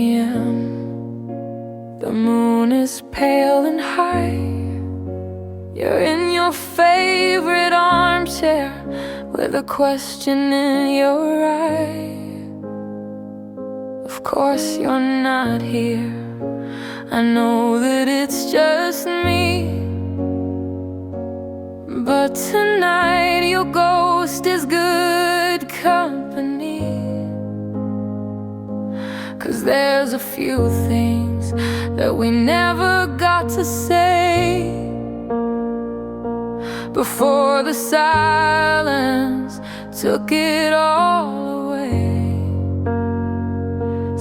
p.m. The moon is pale and high. You're in your favorite armchair with a question in your eye. Of course you're not here. I know that it's just me, but tonight your ghost is good company. 'Cause there's a few things that we never got to say before the silence took it all away.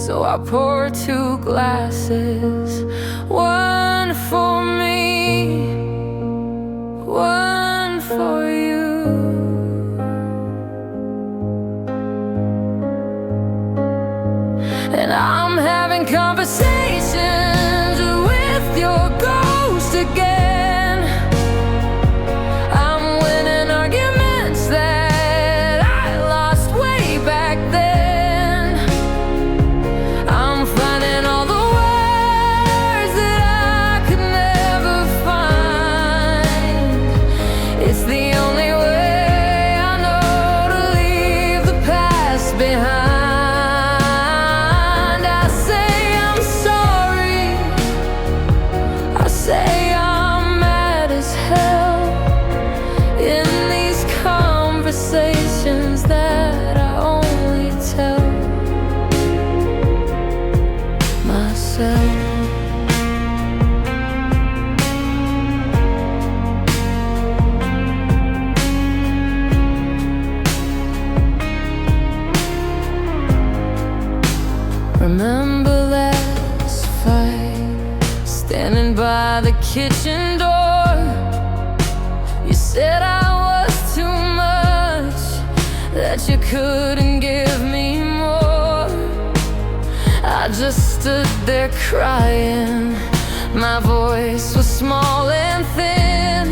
So I pour 2 glasses, one for me, one for you. And I'm having conversations with your ghost again. I'm winning arguments that I lost way back then. I'm finding all the words that I could never find. It's the only way I know to leave the past behind. That I only tell myself. Remember last fight, standing by the kitchen door. You said I was too much, that you couldn't give me more. I just stood there crying. My voice was small and thin.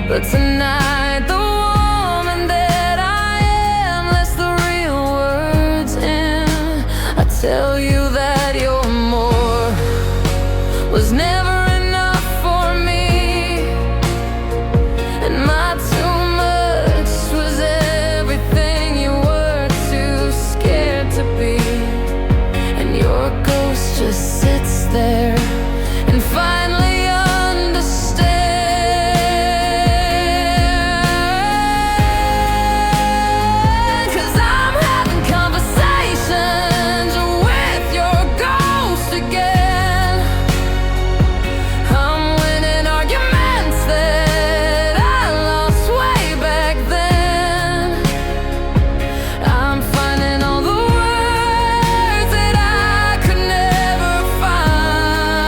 But tonight the woman that I am lets the real words in. I tell you that your more was never enough for me, and my too much was everything you were too scared to be. And your ghost just sits there and finally understands. 'Cause I'm having conversations with your ghost again. I'm winning arguments that I lost way back then. I'm finding all the words that I could never find.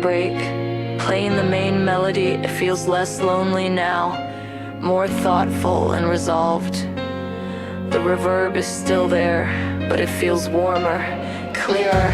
break. Playing the main melody, it feels less lonely now, more thoughtful and resolved. The reverb is still there, but it feels warmer, clearer.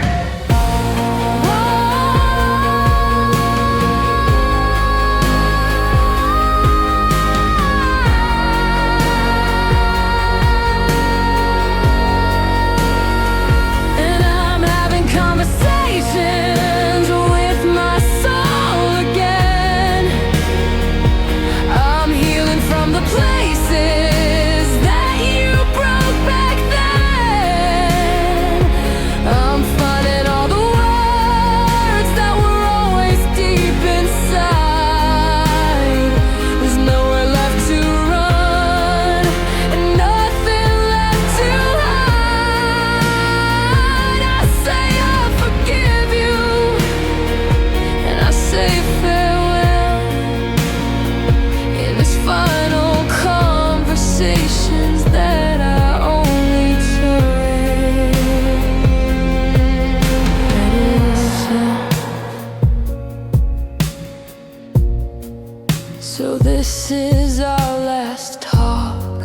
So this is our last talk.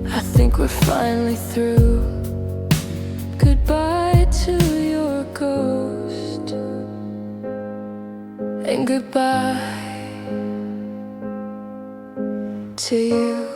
I think we're finally through. Goodbye to your ghost, and goodbye to you.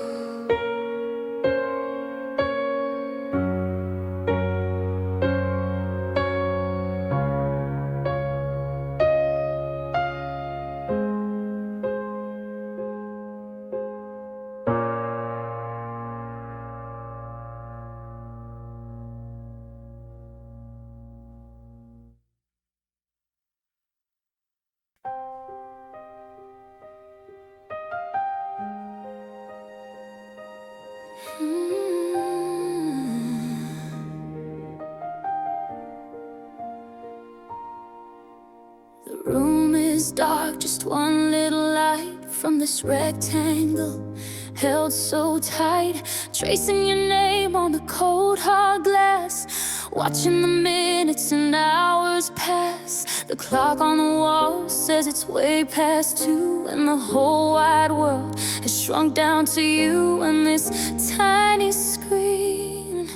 The room is dark, just one little light from this rectangle held so tight, tracing your name on the cold hard glass, watching the minutes and hours pass. The clock on the wall says it's way past 2, and the whole wide world has shrunk down to you and this tiny screen,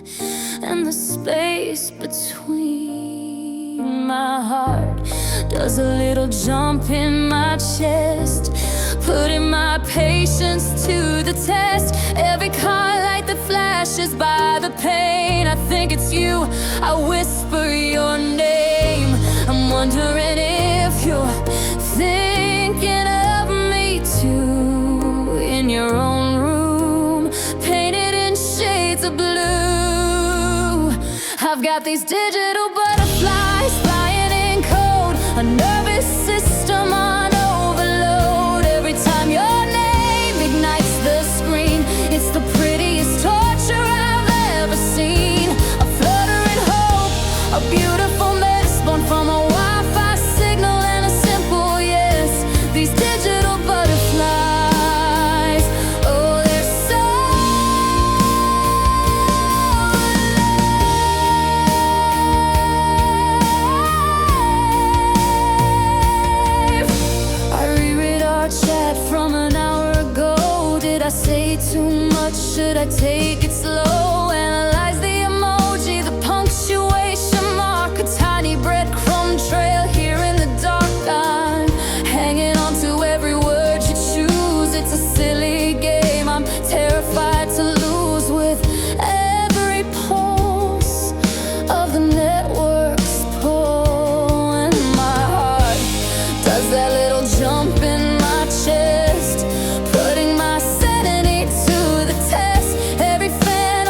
and the space between. My heart does a little jump in my chest, putting my patience to the test. Every car light that flashes by, the pain, I think it's you. I whisper your name. I'm wondering if you're thinking of me too, in your own room, painted in shades of blue. I've got these digital butterflies flying in code, a nervous system on overload. Every time your name ignites the screen, it's the prettiest torture I've ever seen. A fluttering hope, a beautiful mess born from a Wi-Fi signal and a simple yes. These digital butterflies, oh, they're so alive. I reread our chat from an hour ago. Did I say too much? Should I take it slow? Analyze the emoji, the punctuation mark, a tiny breadcrumb trail here in the dark. I'm hanging on to every word you choose. It's a silly game I'm terrified to lose, with every pulse of the network's pull. And my heart does that little jump in my chest, putting my sanity to the test. Every fan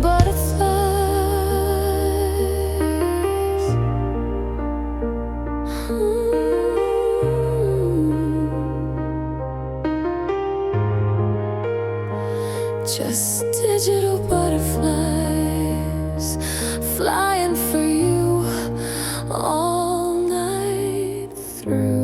butterflies. Just digital butterflies flying for you all night through.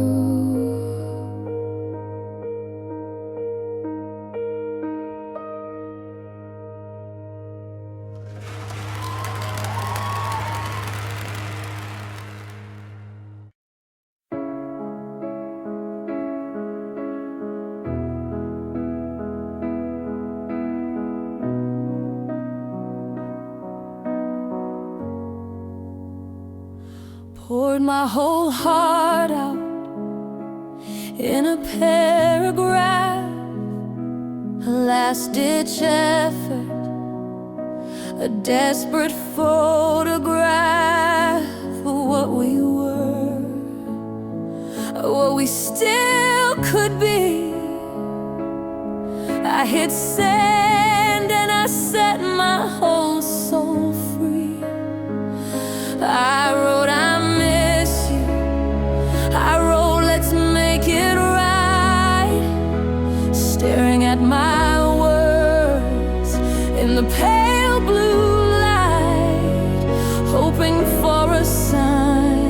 Poured my whole heart out in a paragraph, a last-ditch effort, a desperate photograph of what we were, what we still could be. I hit send and I set my whole soul free. I wrote, I miss you. I wrote, let's make it right. Staring at my words in the pale blue light, hoping for a sign,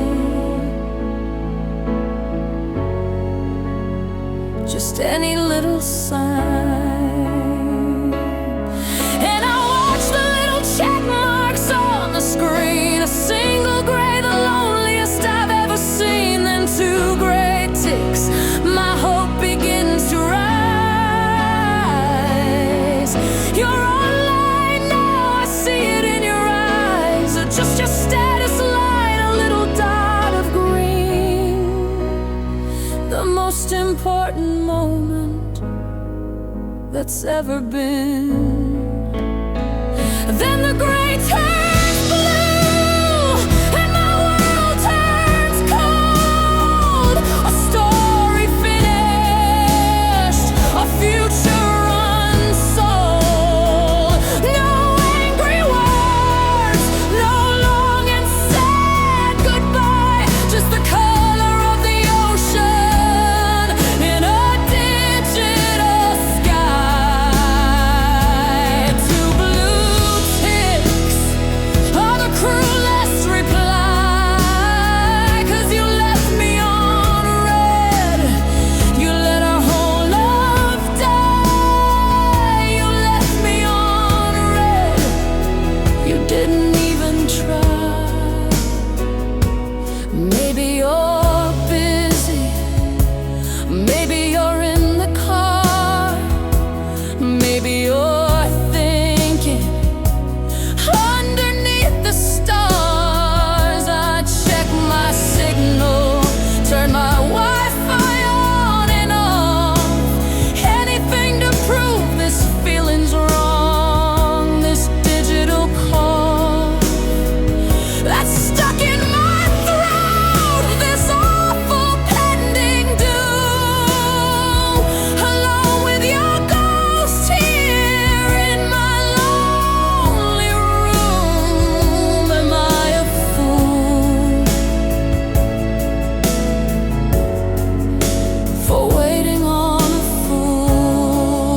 just any little sign. And I watched the little check marks on the screen, a single gray, the loneliest I've ever seen. Then two gray ticks, my hope begins to rise. You're online now, I see it in your eyes. Or just your status line, a little dot of green. The most important moment that's ever been. Then the gray turns blue and my world turns cold. A story finished, a future unsold. No angry words, no long and sad goodbye, just the color of the ocean in a digital sky. Two blue ticks, all the cruelest reply, 'cause you left me on red. You let our whole love die. You left me on red. You didn't even try. Maybe you're busy, maybe you're in the car, maybe you're thinking underneath the stars. I check my signal, turn my Wi-Fi on and off, anything to prove this feeling's wrong. This digital call that's stuck in my throat, this awful pending doom, alone with your ghost here in my lonely room. Am I a fool for waiting on a fool?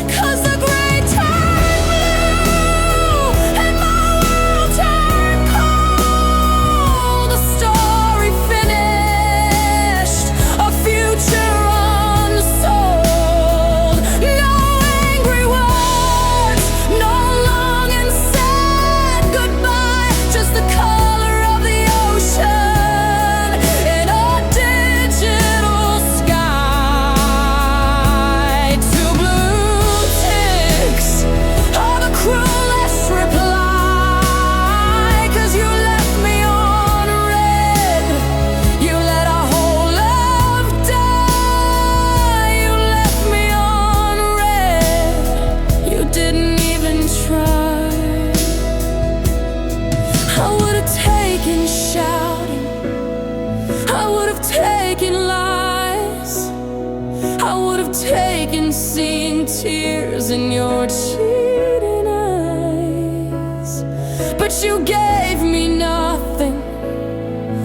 'Cause the gray turned blue and my world turned cold. The story finished, a future unsold. No angry words, no long and sad goodbye, just the color of the ocean in a digital sky. Two blue ticks, all the cruelest reply, 'cause you left me on red. You let our whole love die. You left me on red. You didn't even try. I would have taken shouting, I would have taken lies, I would have taken seeing tears in your cheating eyes. you gave me nothing,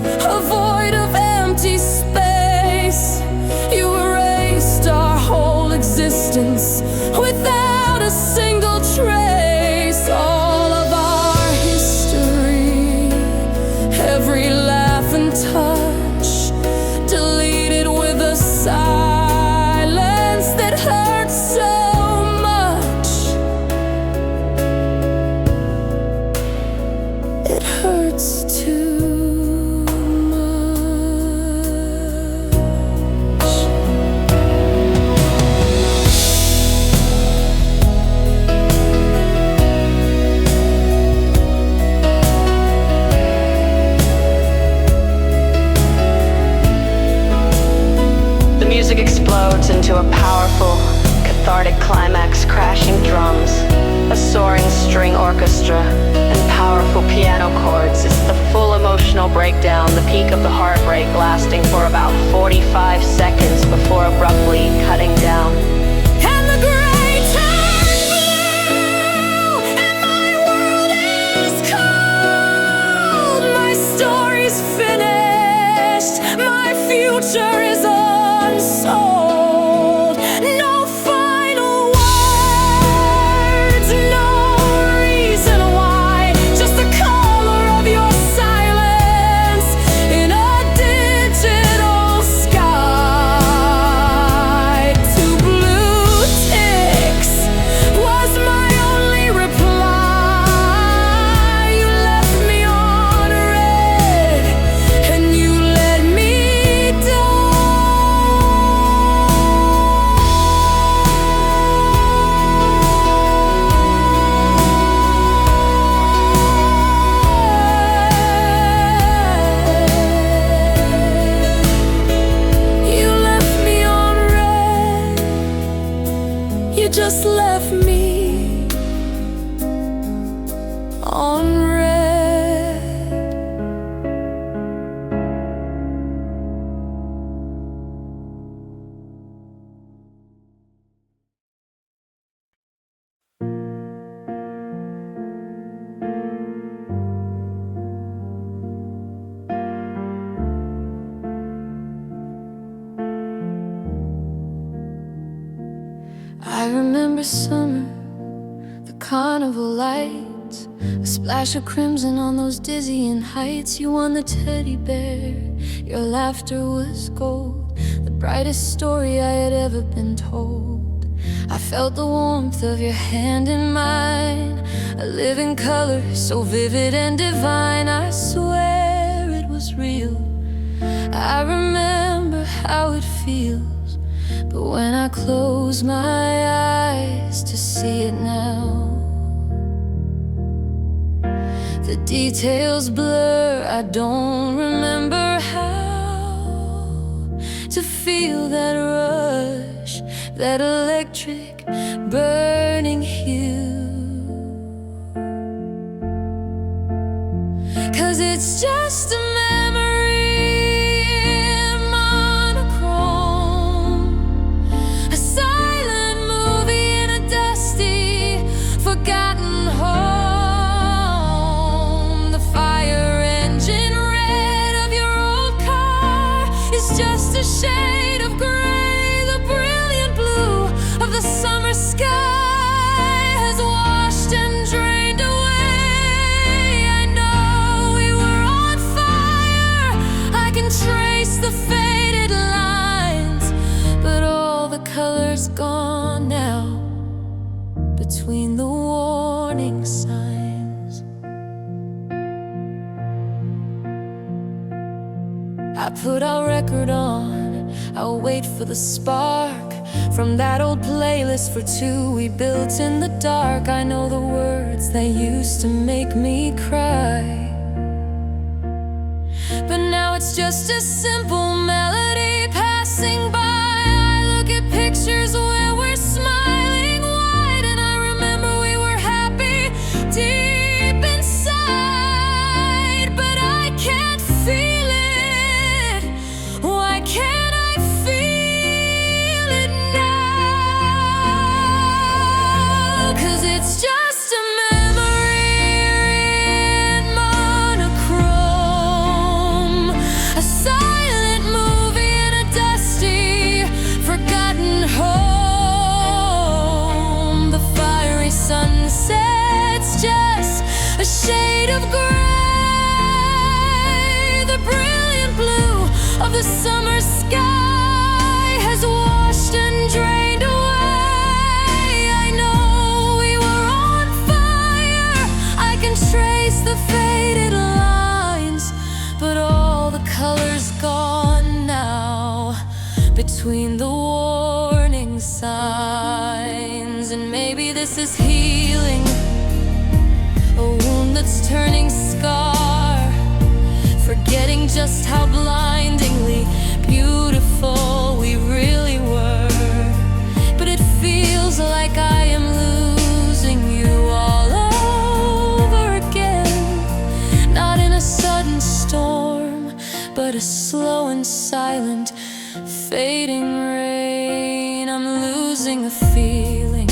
a void of empty space. You erased our whole existence without a single trace. All of our history, every laugh and touch, deleted with a silence that hurts so much. It hurts too much. The music explodes into a powerful, cathartic climax, crashing drums, a soaring string orchestra, and powerful piano chords. It's the full emotional breakdown, the peak of the heartbreak, lasting for about 45 seconds before abruptly cutting down. And the gray turns blue, and my world is cold. My story's finished, my future is unsold. No final words, no reason why, just the color of your silence in a digital sky. Two blue ticks was my only reply. You left me on red, and you let me You left me on red. You just left me on red. I remember summer, the carnival lights, a splash of crimson on those dizzying heights. You won the teddy bear, your laughter was gold, the brightest story I had ever been told. I felt the warmth of your hand in mine, a living color so vivid and divine. I swear it was real. I remember how it feels, but when I close my eyes to see it now, the details blur. I don't remember how to feel that rush, that electric burning hue. 'Cause it's just a memory in monochrome, a silent movie in a dusty, forgotten home. The fire engine red of your old car is just a shade of gray. The brilliant blue of the summer sky has washed and drained away. I know we were on fire, I can trace the faded lines, but all the colors gone now between the warning signs. I put our record on, I'll wait for the spark from that old playlist for two we built in the dark. I know the words that used to make me cry, but now it's just a simple melody passing by. I look at pictures where we're smiling wide, and I remember we were happy deep inside, but I can't feel it. Why can't I feel it now? 'Cause it's just a memory just the faded lines, but all the colors gone now between the warning signs. And maybe this is healing, a wound that's turning scar, forgetting just how blindingly beautiful we really were. But it feels like I am losing you all over again, not in a sudden storm, but a slow and silent fading rain. I'm losing a feeling,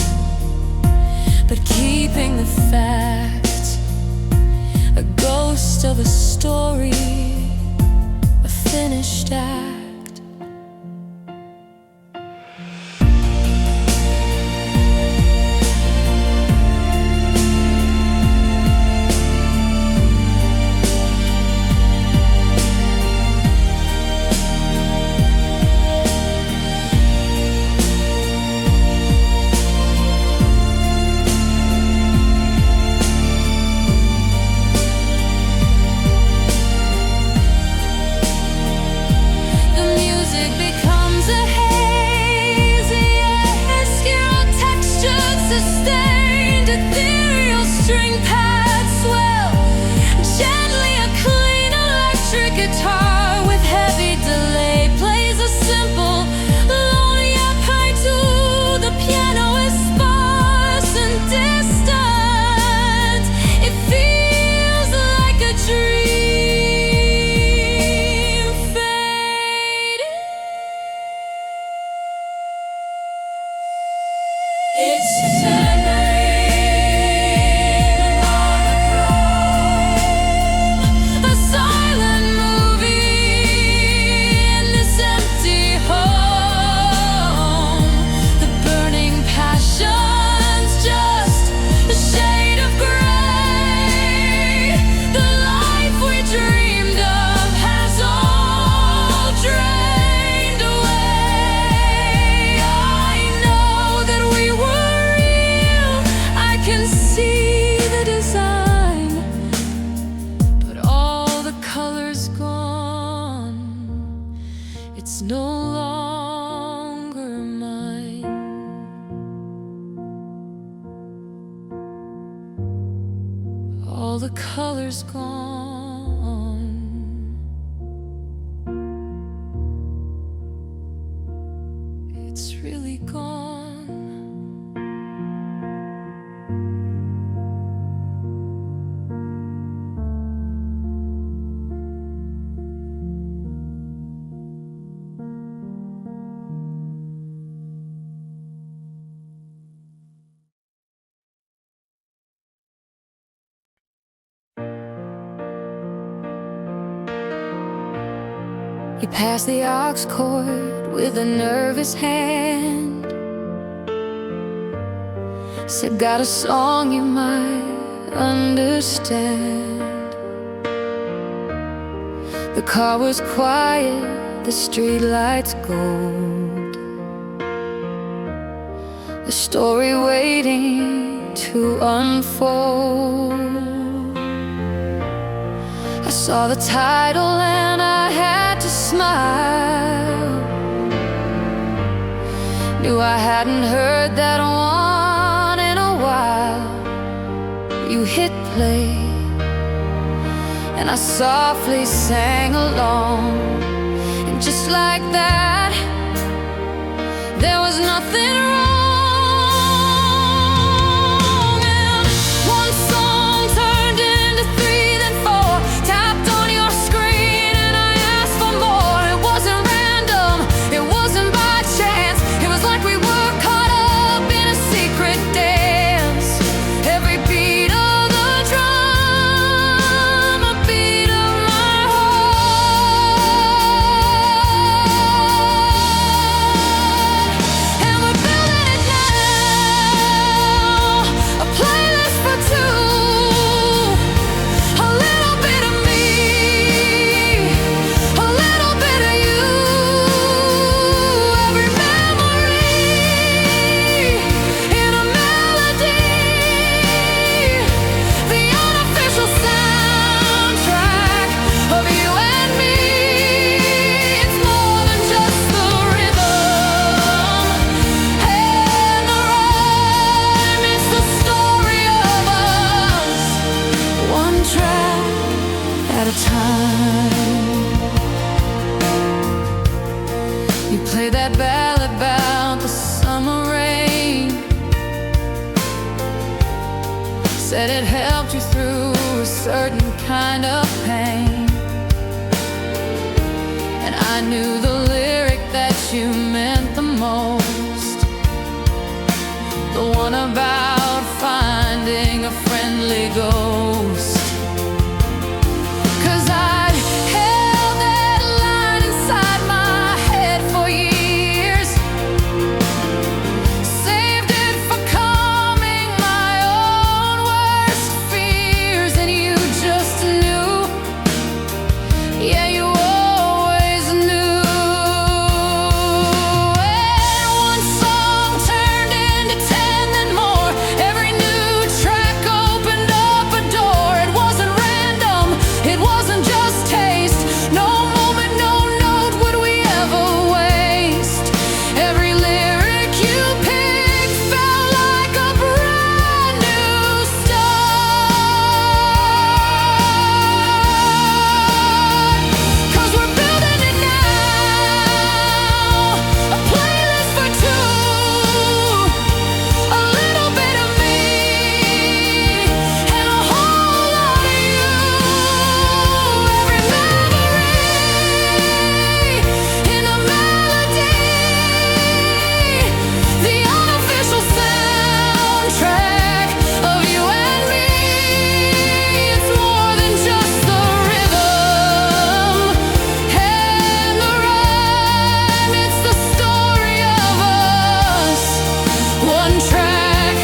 but keeping the fact, a ghost of a story, a finished act. All the colors gone. It's really gone. You pass the aux cord with a nervous hand. Said, got a song you might understand. The car was quiet, the street lights gold, the story waiting to unfold. I saw the title and I had to smile. Knew I hadn't heard that one in a while. You hit play and I softly sang along, and just like that, there was nothing wrong. Building time. You play that ballad about the summer rain, said it helped you through a certain kind of pain. And I knew the lyric that you meant the most, the one about finding a friendly ghost. 'Cause I'd held that line inside my head for years, saved it for calming my own worst fears. And you just knew, yeah, you always knew. And one song turned into 10, then more. Every new track opened up a door. It wasn't random, it wasn't just taste. No moment, no note would we ever waste. Every lyric you picked felt like a brand new start. 'Cause we're building it now, a playlist for two, a little bit of me and a whole lot of you. Every memory in a melody, the unofficial soundtrack of you and me. It's more than just the rhythm and the rhyme, it's the story of us, one track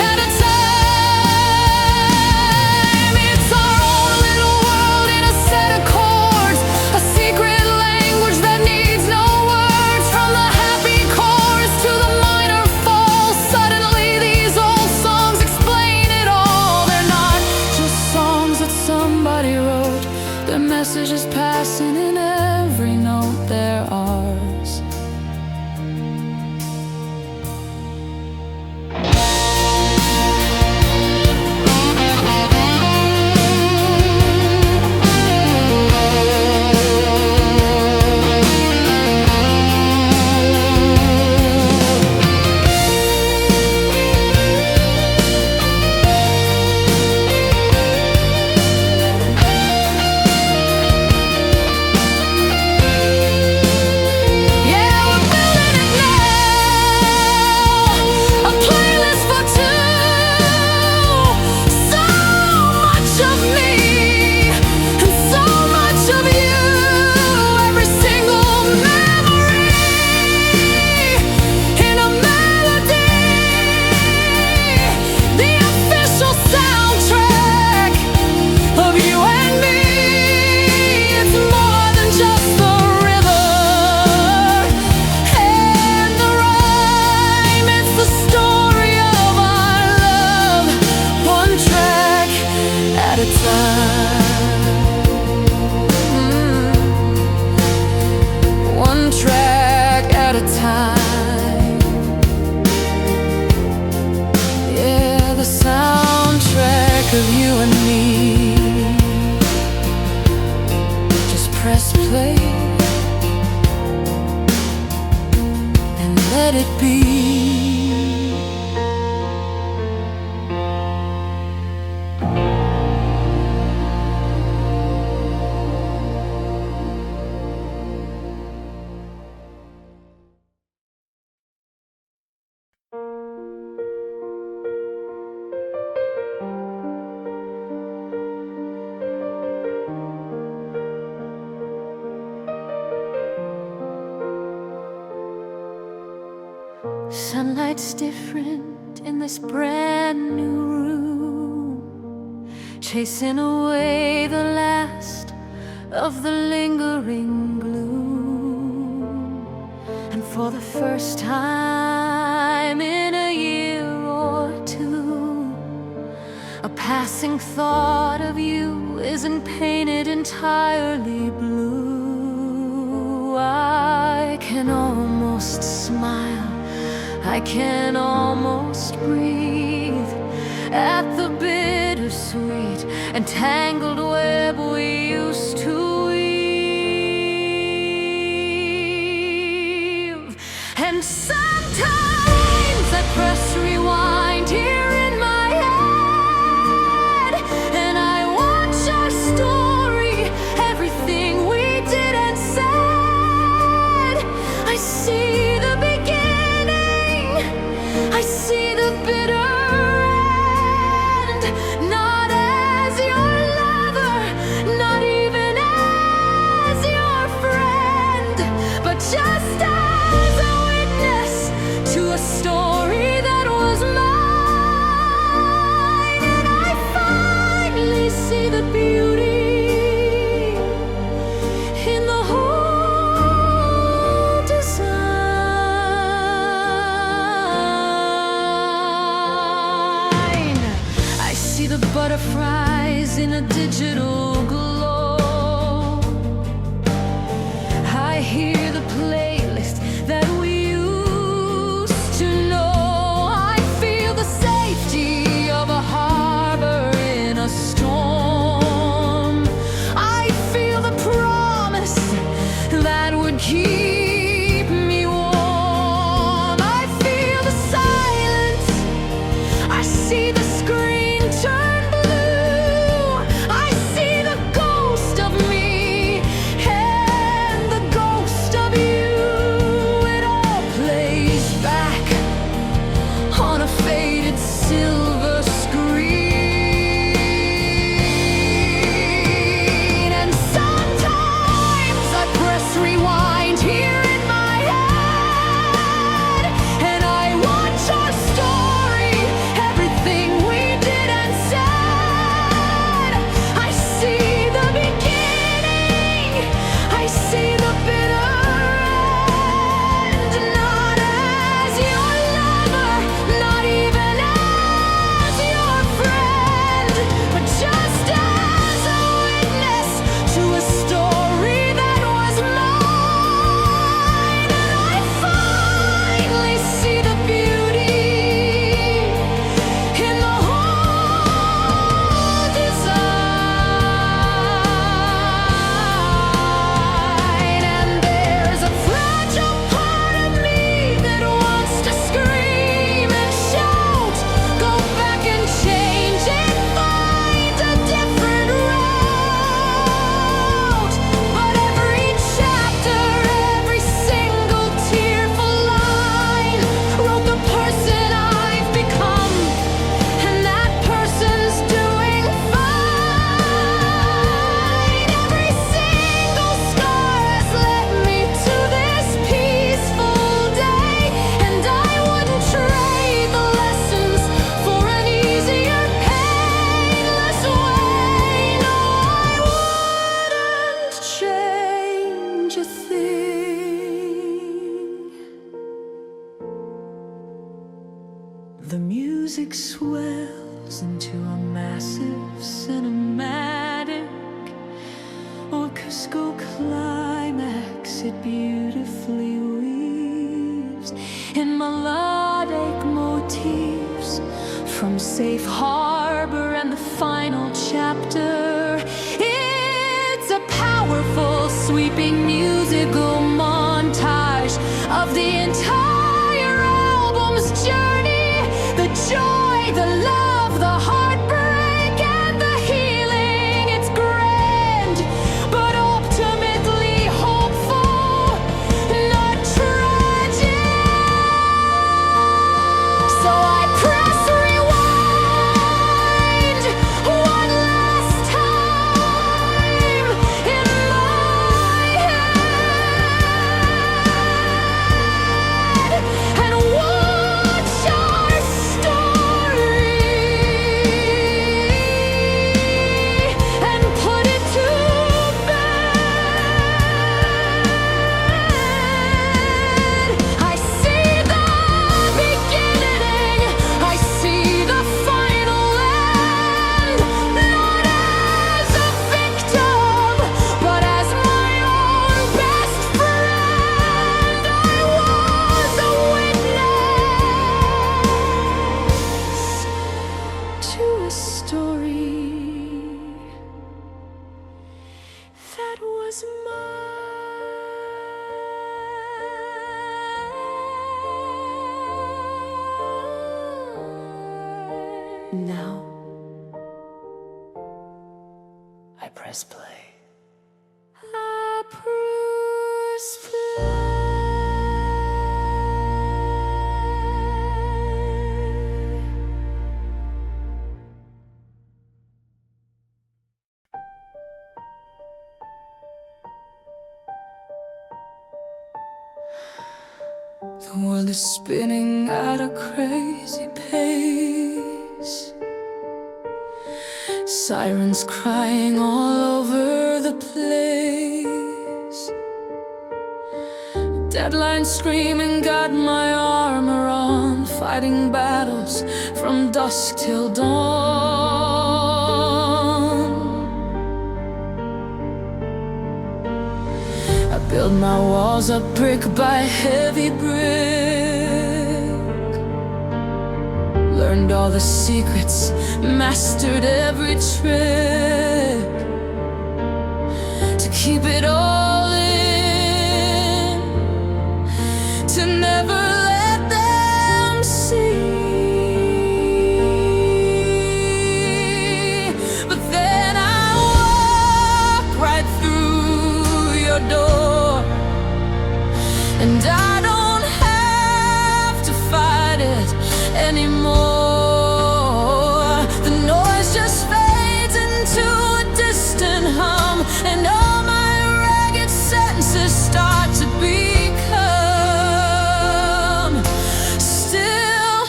at a time. It's our own little world in a set of chords, a secret language that needs no words. From the happy chorus to the minor fall, suddenly these old songs explain it all. They're not just songs that somebody wrote, their message is passing in every note. They're ours. Yeah, we're building it now, a playlist for two. So much of me and so much of you. Every single memory in a melody, the official soundtrack of you and me. It's more than just the rhythm and the rhyme, it's the story of our love, one track at a time. One track at a time. Yeah, the soundtrack of you and me. Just press play and let it be. Sunlight's different in this brand new room, chasing away the last of the lingering gloom. And for the first time in a year or two, a passing thought of you isn't painted entirely blue. I can almost smile, I can almost breathe at the bittersweet and tangled web we used not as your lover, not even as your friend, but just as a witness to a story that was mine. And I finally see the beauty in the whole design. I see the butterflies in a digital glow. I hear the playlist that we used to know. I feel the safety of a harbor in a storm. I feel the promise that would keep me warm. I feel the silence. I see the screen turn blue. I see the ghost of me and the ghost of you. It all plays back on a faded silver screen. And sometimes I press rewind here in my head, and I watch our story, everything we did and said. I see the beginning, I see the bitter end, not as your lover, not even as your friend, but just as a witness to a story that was mine. And I finally see the beauty in the whole design. And there's a fragile part of me that wants to scream and shout, go back and change it, find a different route. But every chapter, every single tearful line wrote the person I've become, and that person's doing fine. Every single scar has led me to this peaceful day, and I wouldn't trade the lessons for an easier, painless way. No, I wouldn't change a thing. The music swells into a massive cinematic orchestral climax. It beautifully weaves in melodic motifs from Safe Harbor and the final chapter. It's a powerful, sweeping musical montage of the entire album's journey. The joy, the love, the heartbreak, and the healing. It's grand, but ultimately hopeful, not tragic. So I press rewind one last time in my head and watch our story and put it to bed. I see the beginning, I see the final end, not as a victim, but as my own best friend. I was a witness to a story that was mine. Now I press play. I press play. The world is spinning at a crazy pace. Sirens crying all over the place. Deadlines screaming, got my armor on, fighting battles from dusk till dawn. I build my walls up brick by heavy brick. Learned all the secrets, mastered every trick to keep it all in, to never let them see. But then I walk right through your door, and I don't have to fight it anymore. The noise just fades into a distant hum, and all my ragged sentences start to become still,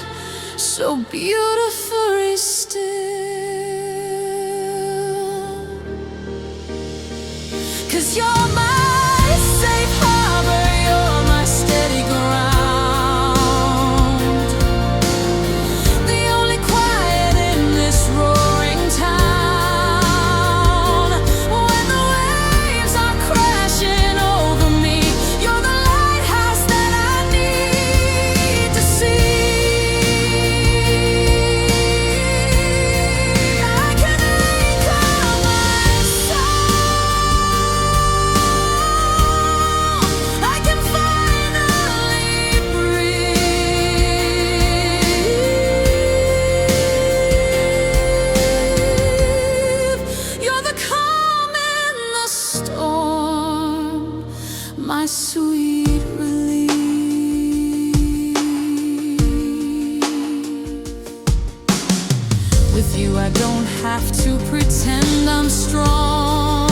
so beautifully still. 'Cause you're my safe harbor, you're my steady ground, the only quiet in this roaring town. When the waves are crashing over me, you're the lighthouse that I need to see. I can anchor my soul, I can finally breathe. You're the calm in the storm, my sweet relief. With you I don't have to pretend I'm strong.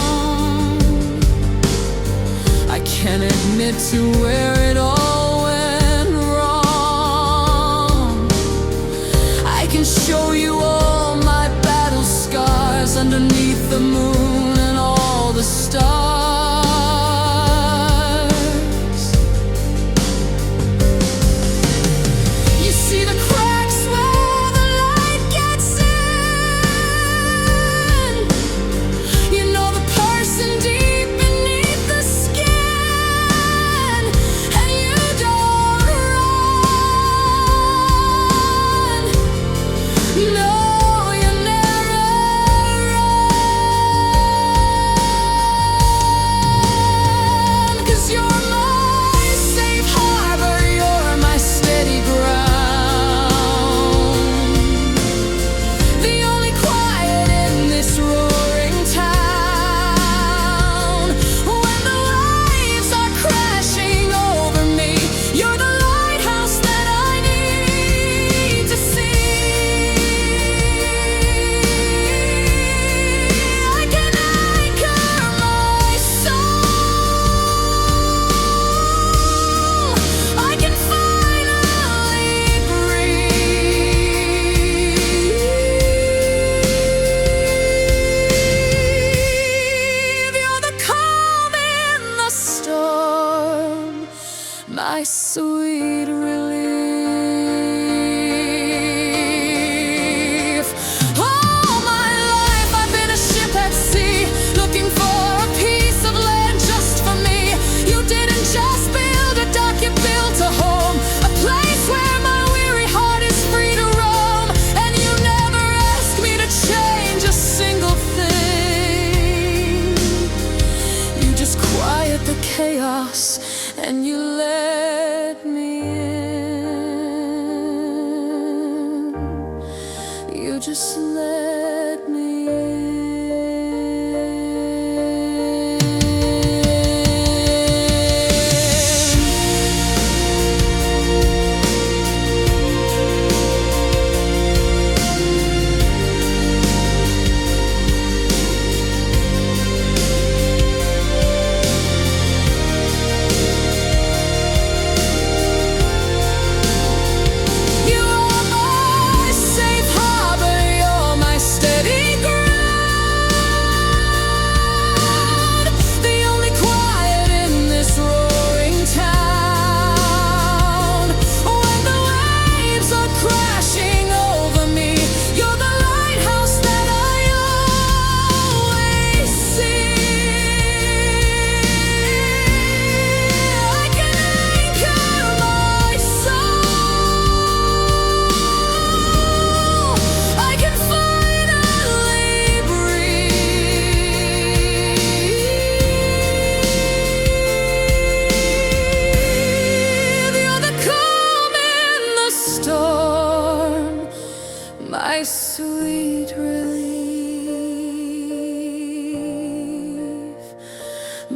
I can admit to where it all went wrong. I can show you all my battle scars underneath the moon and all the stars. You see the cracks where the light gets in. You know the person deep beneath the skin, and you don't run. No, you never run. 'Cause you're my safe harbor, you're my steady ground, the only quiet in this roaring town. When the waves are crashing over me, you're the lighthouse that I need to see. I can anchor my soul, I can finally breathe. You're the calm in the storm, my sweet relief. All my life I've been a ship at sea, looking for a piece of land just for me. You didn't just build a dock, you built a home, a place where my weary heart is free to roam. And you never asked me to change a single thing. You just quiet the chaos and you let me in. You just let me in.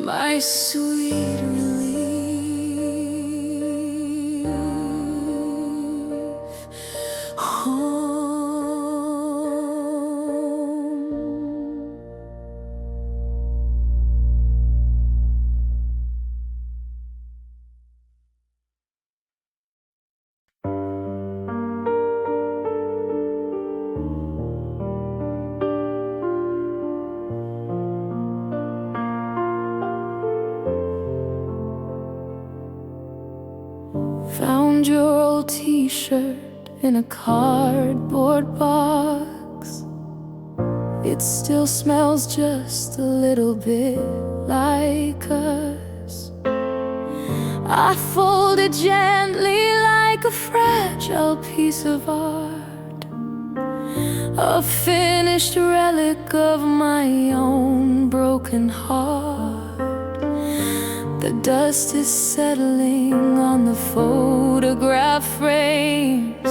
my sweet relief. Home. Found your old t-shirt in a cardboard box. It still smells just a little bit like us. I fold it gently like a fragile piece of art, a finished relic of my own broken heart. The dust is settling on the photograph frames.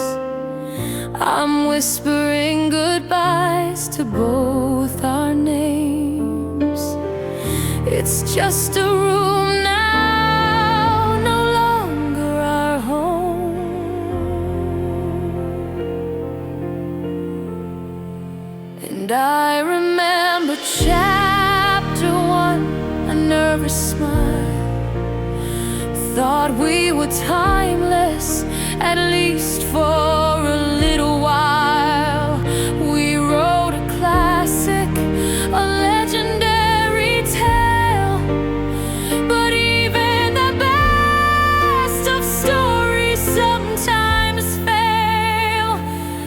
I'm whispering goodbyes to both our names. It's just a room now, no longer our home. And I remember chapter 1, a nervous smile. Thought we were timeless, at least for a little while. We wrote a classic, a legendary tale. But even the best of stories sometimes fail.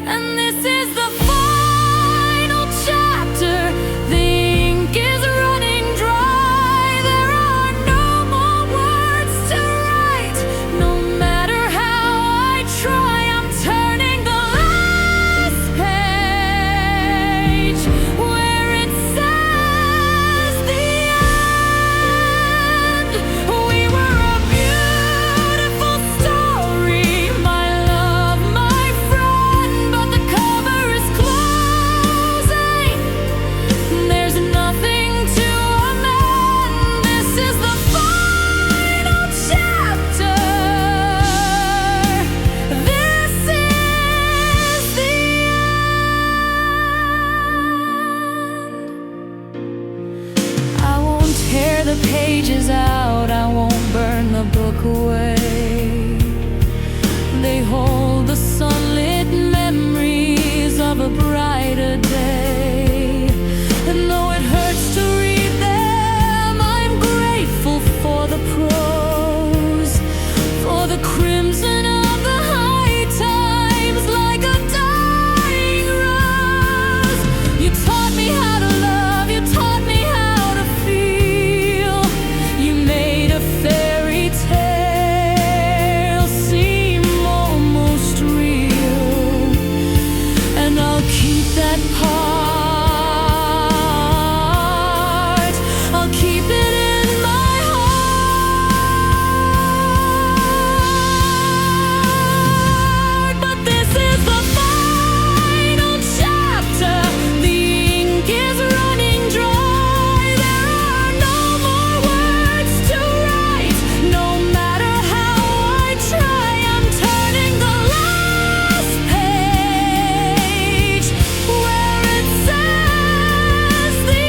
And this is the final chapter. The ink is running dry. There are no more words to write. No matter how I try, I'm turning the last page where it says the end. We were a beautiful story, my love, my friend, but the cover is closing. There's nothing to amend. This is the final chapter. This is the end. I won't tear the pages out, I won't burn the book away. They hold the sunlit memories of a brighter day. And though it hurts to read them, I'm grateful for the prose, for the crimson of the high times, like a dying rose. You taught me how to love, you taught me how to feel. You made a fairy tale seem almost real. And I'll keep that part, I'll keep it in my heart. But this is the final chapter. The ink is running dry. There are no more words to write. No matter how I try, I'm turning the last page where it says the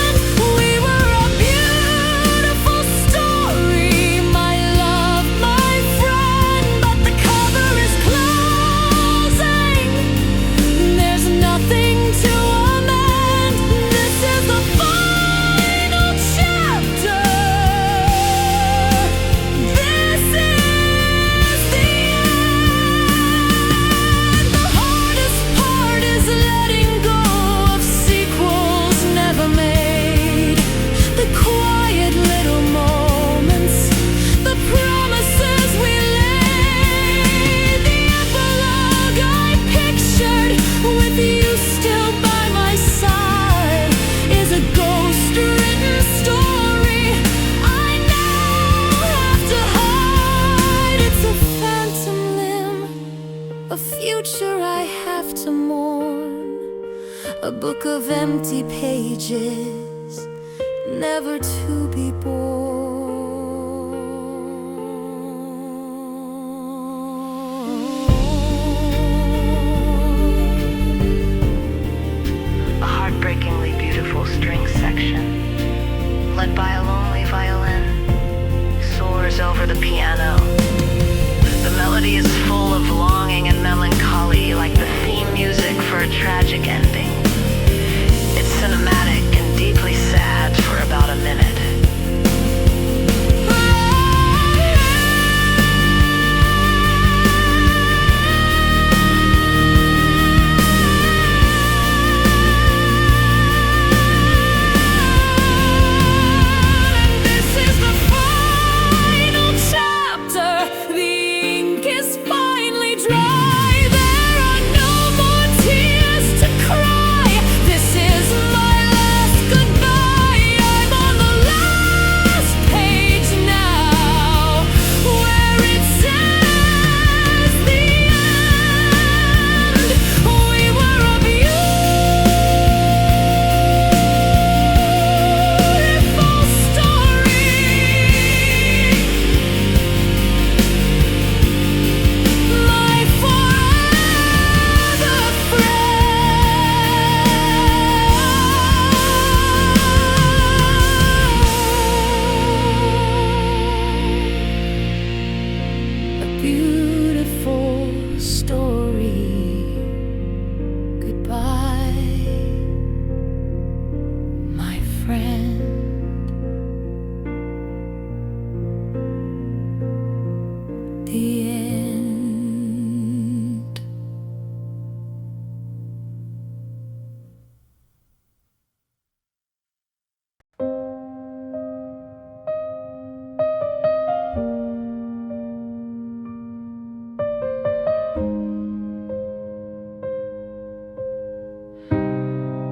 end. We were a beautiful story, my love, my friend, but the cover is closing. There's nothing to amend. This is the final chapter. This is the end. The hardest part is letting go of sequels never made. The quiet little moments, the promises we laid. The epilogue I pictured with you still by my side is a ghost-written story I now have to hide. It's a phantom limb, a future I have to mourn, a book of empty pages never to be born. A heartbreakingly beautiful string section, led by a lonely violin, soars over the piano. The melody is full of longing and melancholy, like the theme music for a tragic ending. It's cinematic and deeply sad for about a minute.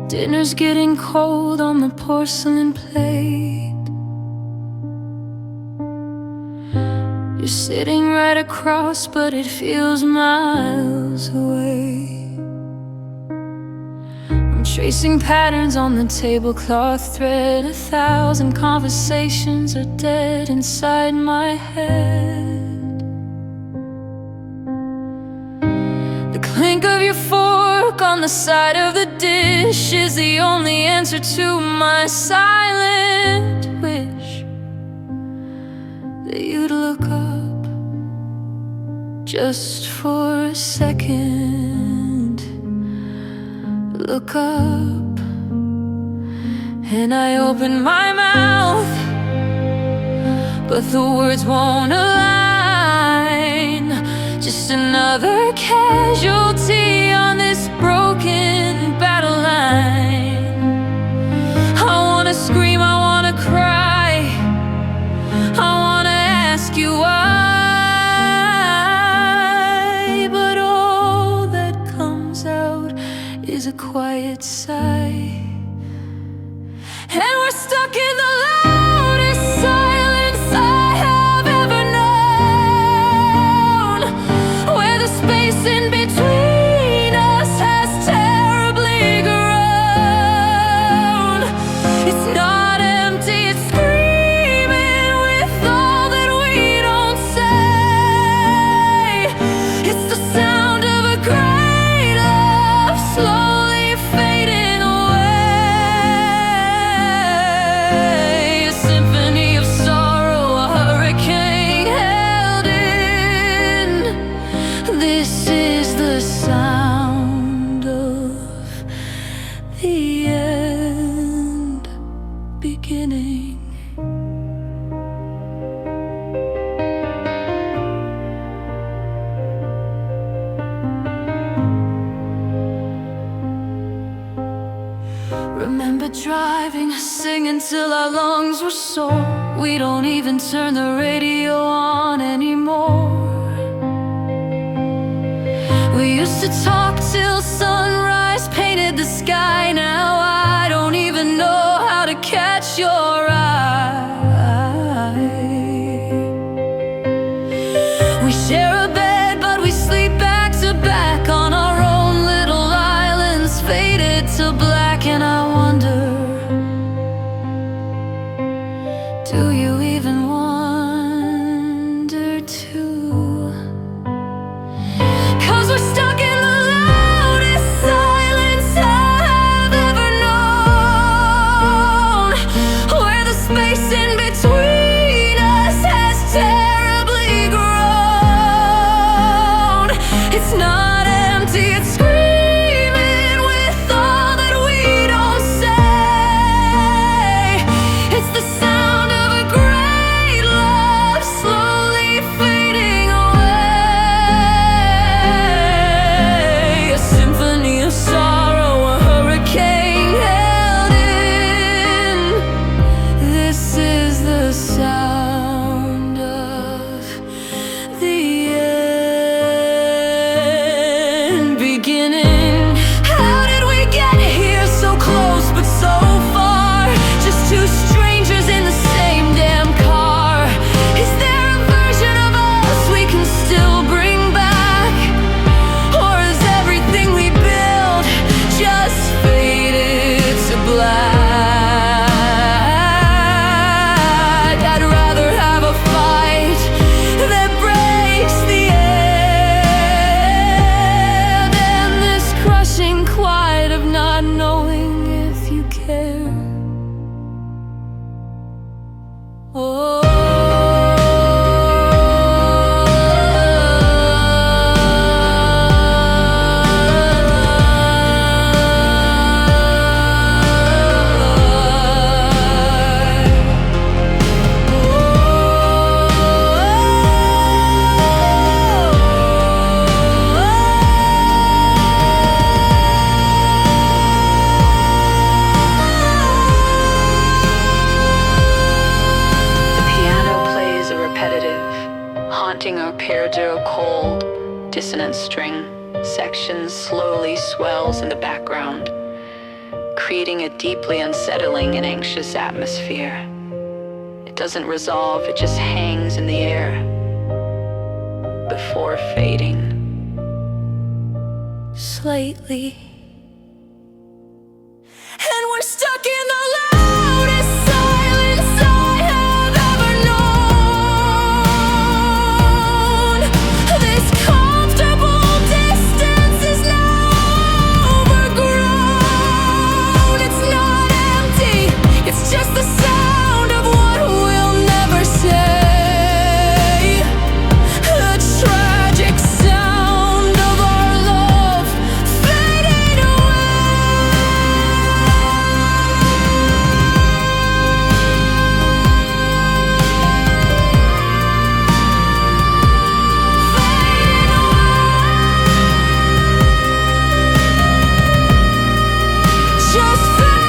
Dinner's getting cold on the porcelain plate. You're sitting right across, but it feels miles away. I'm tracing patterns on the tablecloth thread. 1,000 conversations are dead inside my head. The clink of your fork on the side of the dish is the only answer to my silent wish that you'd look up just for a second. Look up, and I open my mouth, but the words won't align. Just another casualty on this broken battle line. I wanna scream, I wanna cry, I wanna ask you why, but all that comes out is a quiet sigh. And we're stuck in the loudest silence I have ever known, where the space in between us has terribly grown. It's not empty, it's screaming with all that we don't say. It's the sound of a great love slowly fading away. A symphony of sorrow, a hurricane held in. This is the sound of the end beginning. Remember driving, singing till our lungs were sore. We don't even turn the radio on anymore. We used to talk till sunrise painted the sky. Now I don't even know how to catch your eye. We share a bed, but we sleep back to back on our own little islands, faded to black. And I wonder resonant string section slowly swells in the background, creating a deeply unsettling and anxious atmosphere. It doesn't resolve, it just hangs in the air before fading. Slightly. And we're stuck in the loudest silence I have ever known. This comfortable distance is now overgrown. It's not empty, it's just the sound of what we'll never say. The tragic sound of our love fading just fading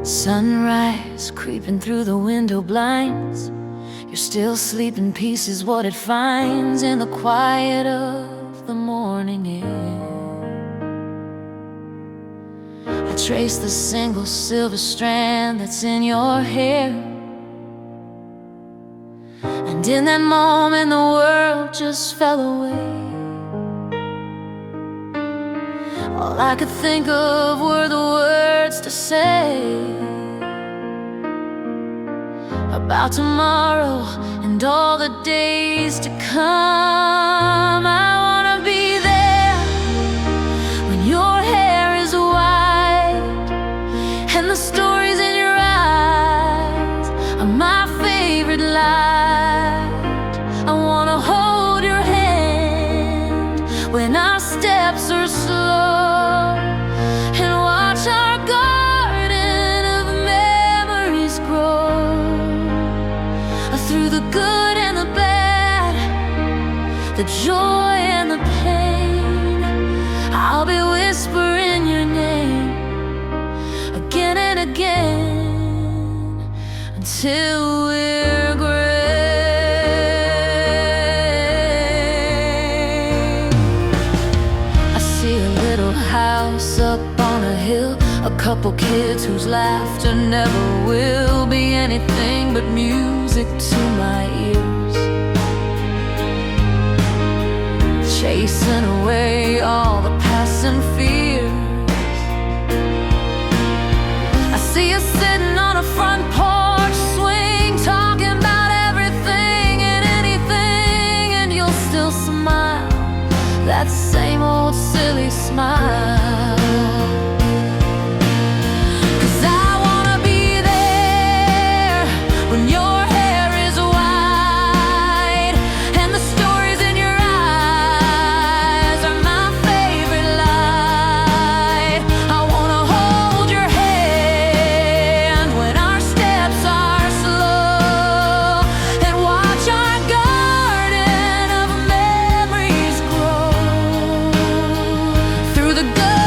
Sunrise creeping through the window blinds. You're still sleeping, peace is what it finds in the quiet of the morning air. I trace the single silver strand that's in your hair, and in that moment the world just fell away. All I could think of were the words to say about tomorrow and all the days to come. I wanna be there when your hair is white and the stories in your eyes are my favorite light. I wanna hold your hand when our steps are slow and watch our garden of memories grow. Through the good and the bad, the joy and the pain, I'll be whispering your name again and again until we're gray. I see a little house up on a hill, a couple kids whose laughter never will be anything but music to my ears, chasing away all the passing fears. I see you sitting on a front porch swing, talking about everything and anything, and you'll still smile, that same old silly smile. Through the good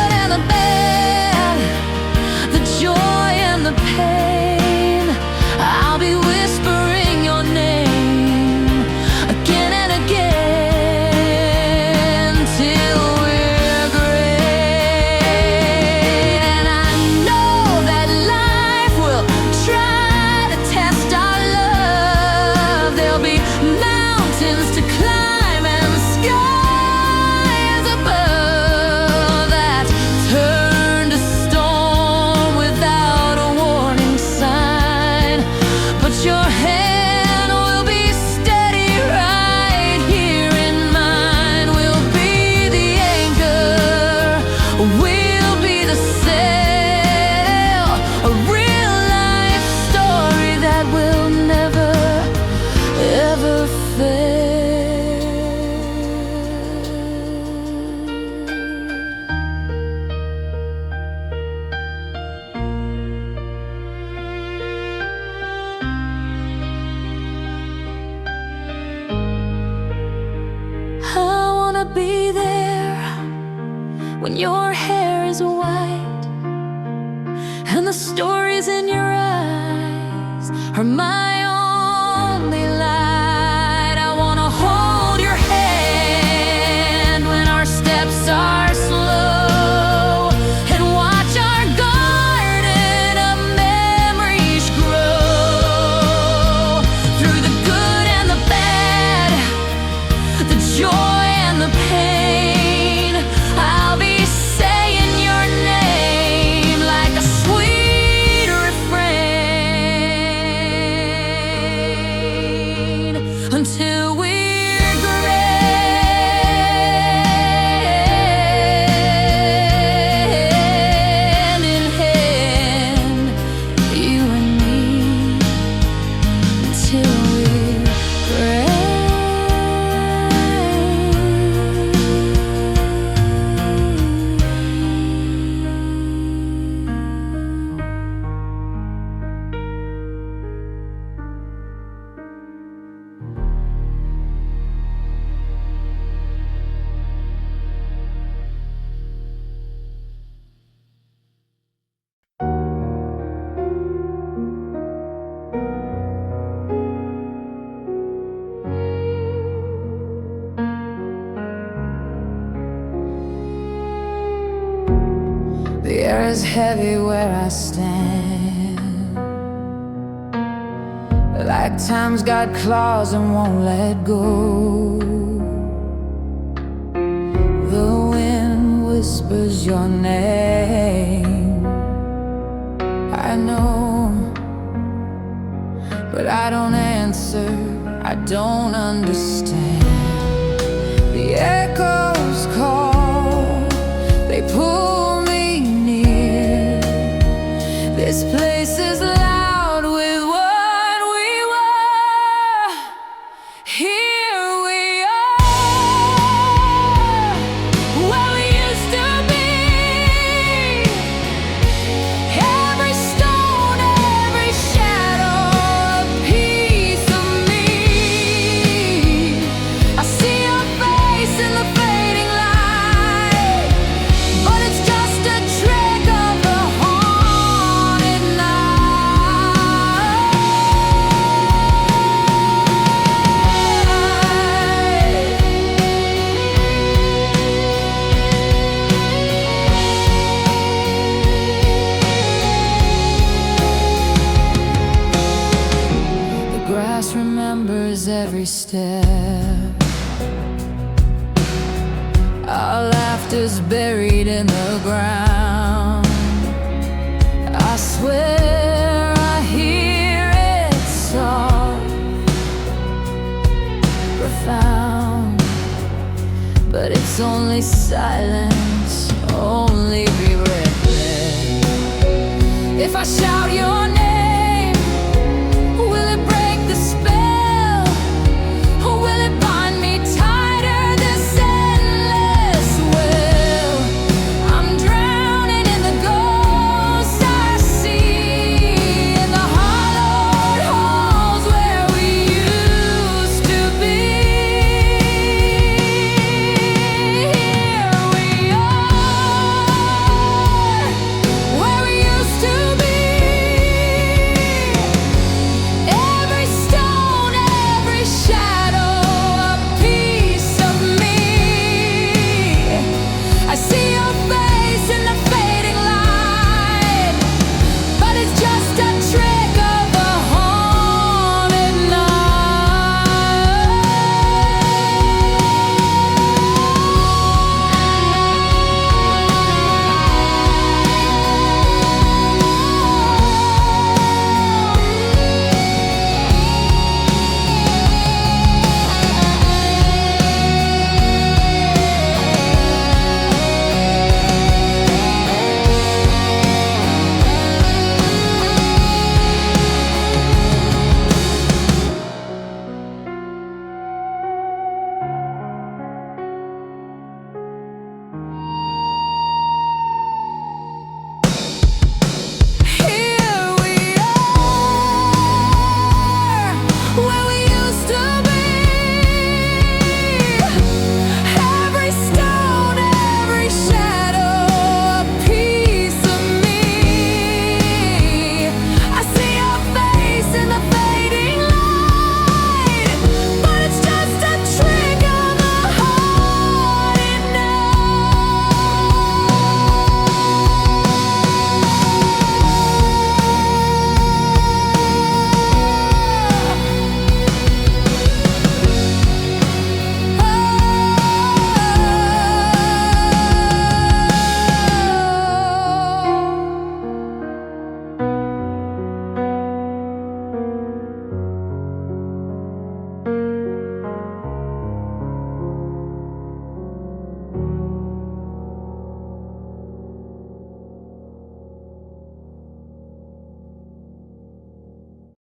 when your hair is white and the stories in your eyes are my only light. I wanna hold your hand when our steps are slow and watch our garden of memories grow. Through the good and the bad, the joy and the pain, I'll be saying your name like a sweet refrain until we're hand in hand, you and me, until we're gray. The air is heavy where I stand, like time's got claws and won't let go. The wind whispers your name, I know, but I don't answer, I don't understand. The echoes call, they pull me near. This place is loud with what we were. Here we are, where we used to be. Every stone, every shadow, a piece of me. I see your face in the fading light, but it's just a trick of the haunted night. The grass remembers every step, our laughter's buried in the ground. I swear I hear it soft, profound, but it's only silence, only regret. If I shout your name,